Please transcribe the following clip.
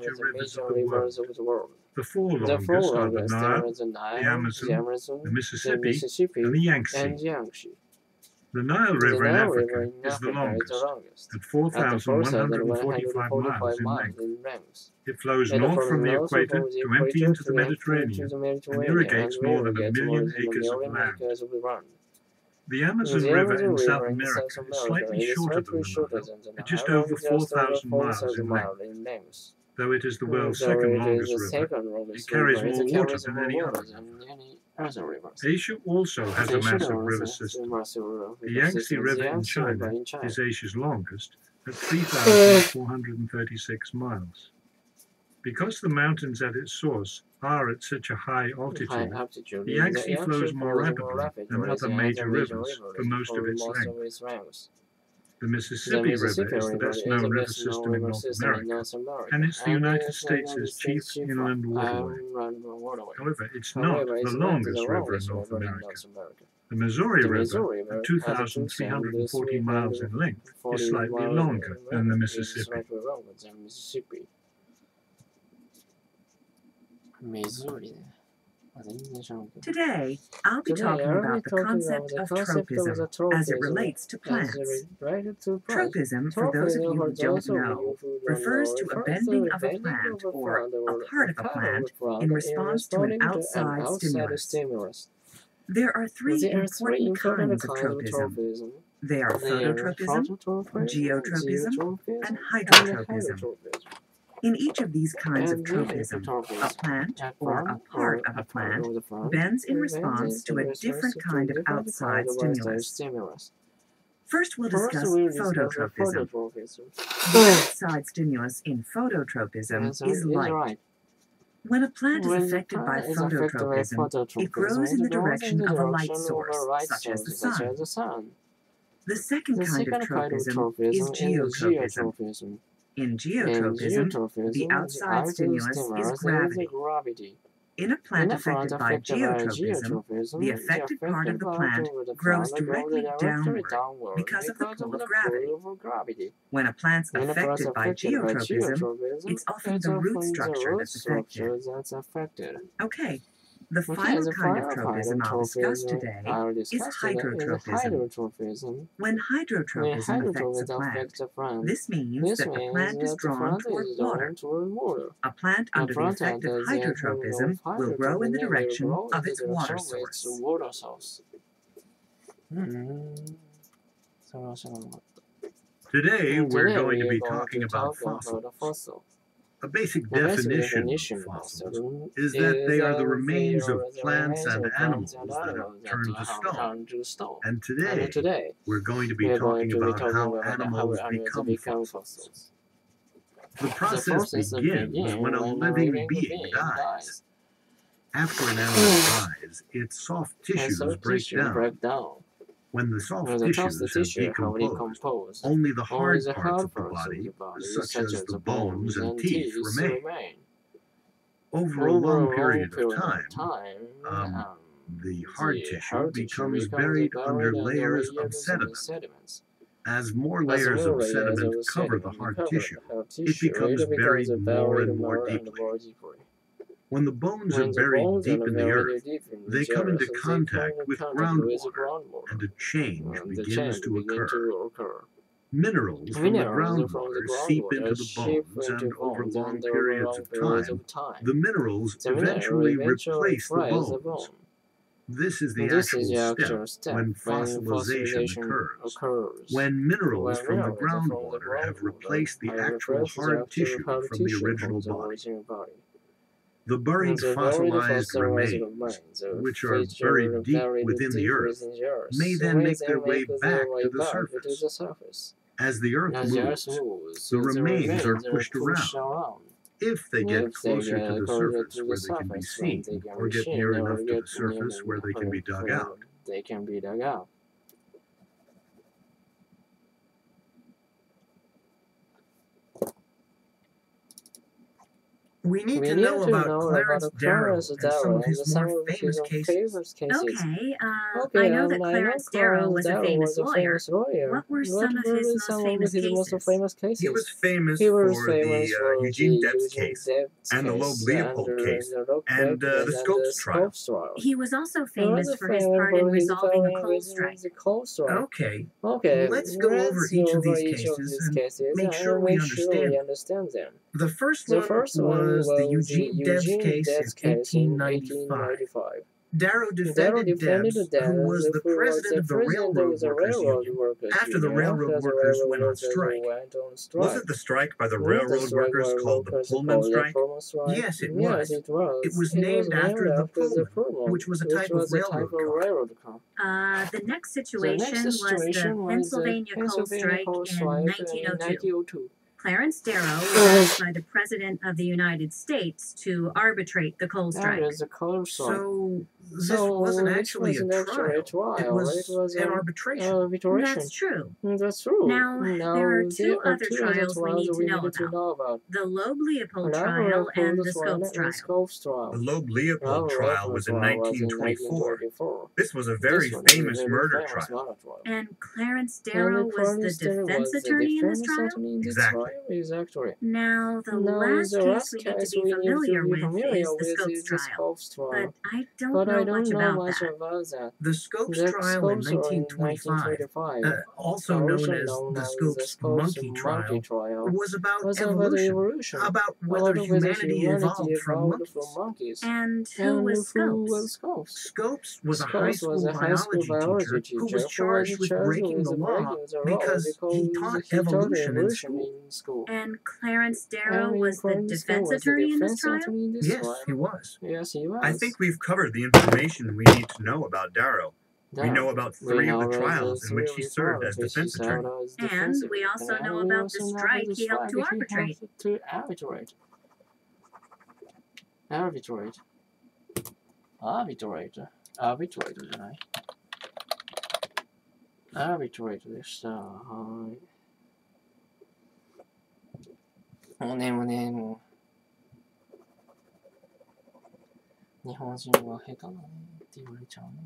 major rivers of the world. The four The longest four are the longest Nile, are the Nile, the Amazon, the Mississippi, Mississippi, and the Yangtze. and Yangtze. The Nile The River in Nile Africa River in is the Africa is the longest, longest, at at 4,145 miles in length. in length. It flows It north flows from the north from equator the to empty equator into the to empty into Mediterranean the and Mediterranean irrigates and more than a irrigates more million than a acres of million land. acres of land. The Amazon The River Amazon in South River in America South is America slightly is shorter than slightly the shorter Nile, than the at just Nile, over 4,000 miles in length. length. Though it is the world's Though second it is longest the river, second longest it carries river, more it water carries than more any water other than river. any other rivers. Asia also has a Asia massive also river has a system. massive river The Yangtze system. River The in Yangtze River China in China is Asia's longest, at 3,436 miles. Because the mountains at its source are at such a high altitude, the Yangtze flows more rapidly than other major rivers for most of its length. The Mississippi River is the best known river system in North America, and it's the United States' chief inland waterway. However, it's not the longest river in North America. The Missouri River, at 2,340 miles in length, is slightly longer than the Mississippi. Today, I'll be talking about the concept of tropism as it relates to plants. Tropism, for those of you who don't know, refers to a bending of a plant or a part of a plant in response to an outside stimulus. There are three important kinds of tropism. They are phototropism, geotropism, and hydrotropism. In each of these kinds of tropism, a plant, or a part of a plant, bends in response to a different kind of outside stimulus. First, we'll discuss phototropism. The outside stimulus in phototropism is light. When a plant is affected by phototropism, it grows in the direction of a light source, such as the sun. The second kind of tropism is geotropism. In geotropism, the outside stimulus is gravity. In a plant affected by geotropism, the affected part of the plant grows directly downward because of the pull of gravity. When a plant's affected by geotropism, it's often the root structure that's affected. Okay, the final kind of tropism I'll discuss today is hydrotropism. When hydrotropism affects a plant, this means that the plant is drawn toward water. A plant under the effect of hydrotropism will grow in the direction of its water source. Today, we're going to be talking about fossils. A basic definition of fossils is that they are the remains of plants and animals that have turned to stone. And today, we're going to be talking about how animals become fossils. The process begins when a living being dies. After an animal dies, its soft tissues break down. When the soft tissues have decomposed, only the hard parts of the body, such as the bones and teeth, remain. Over a long period of time, the hard tissue becomes buried under layers of sediment. As more layers of sediment cover the hard tissue, it becomes buried more and more deeply. When the bones are buried deep in the earth, they come into contact with groundwater, and a change begins to occur. Minerals from the groundwater seep into the bones, and over long periods of time, the minerals eventually replace the bones. This is the actual step when fossilization occurs, when minerals from the groundwater have replaced the actual hard tissue from the original body. The buried fossilized remains, which are buried deep within the earth, may then make their way back to the surface. As the earth moves, the remains are pushed around. If they get closer to the surface where they can be seen, or get near enough to the surface where they can be dug out. We need to know about Clarence Darrow and some of his more famous cases. Okay, I know that Clarence Darrow was a famous lawyer. What were some of his most famous cases? He was famous for the Eugene Debs case and the Loeb Leopold case and the Scopes trial. He was also famous for his part in resolving the coal strike. Okay, let's go over each of these cases and make sure we understand them. The first one was the Eugene Debs case in 1895. Darrow defended Debs, who was the president of the Railroad Workers Union, after the railroad workers went on strike. Was it the strike by the railroad workers called the Pullman strike? Yes, it was. It was named after the Pullman, which was a type of railroad car. The next situation was the Pennsylvania coal strike in 1902. Clarence Darrow was asked by the President of the United States to arbitrate the coal strike. So this wasn't actually a trial. It was an arbitration. That's true. Now, there are two other trials we need to know about. The Loeb Leopold trial and the Scopes trial. The Loeb Leopold trial was in 1924. This was a very famous murder trial. And Clarence Darrow was the defense attorney in this trial? Exactly. Now, the last case we need to be familiar with is the Scopes trial. But I don't know much about that. The Scopes trial in 1925, also known as the Scopes monkey trial, was about evolution, about whether humanity evolved from monkeys. And who was Scopes? Scopes was a high school biology teacher who was charged with breaking the law because he taught evolution in school. And Clarence Darrow was the defense attorney in this trial? Yes, he was. I think we've covered the information we need to know about Darrow. We know about 3 of the trials in which he served as defense attorney. And we also know about the strike he helped to arbitrate. Arbitrate でした。はい。もうね、もう。日本人は下手だねって言われちゃうね。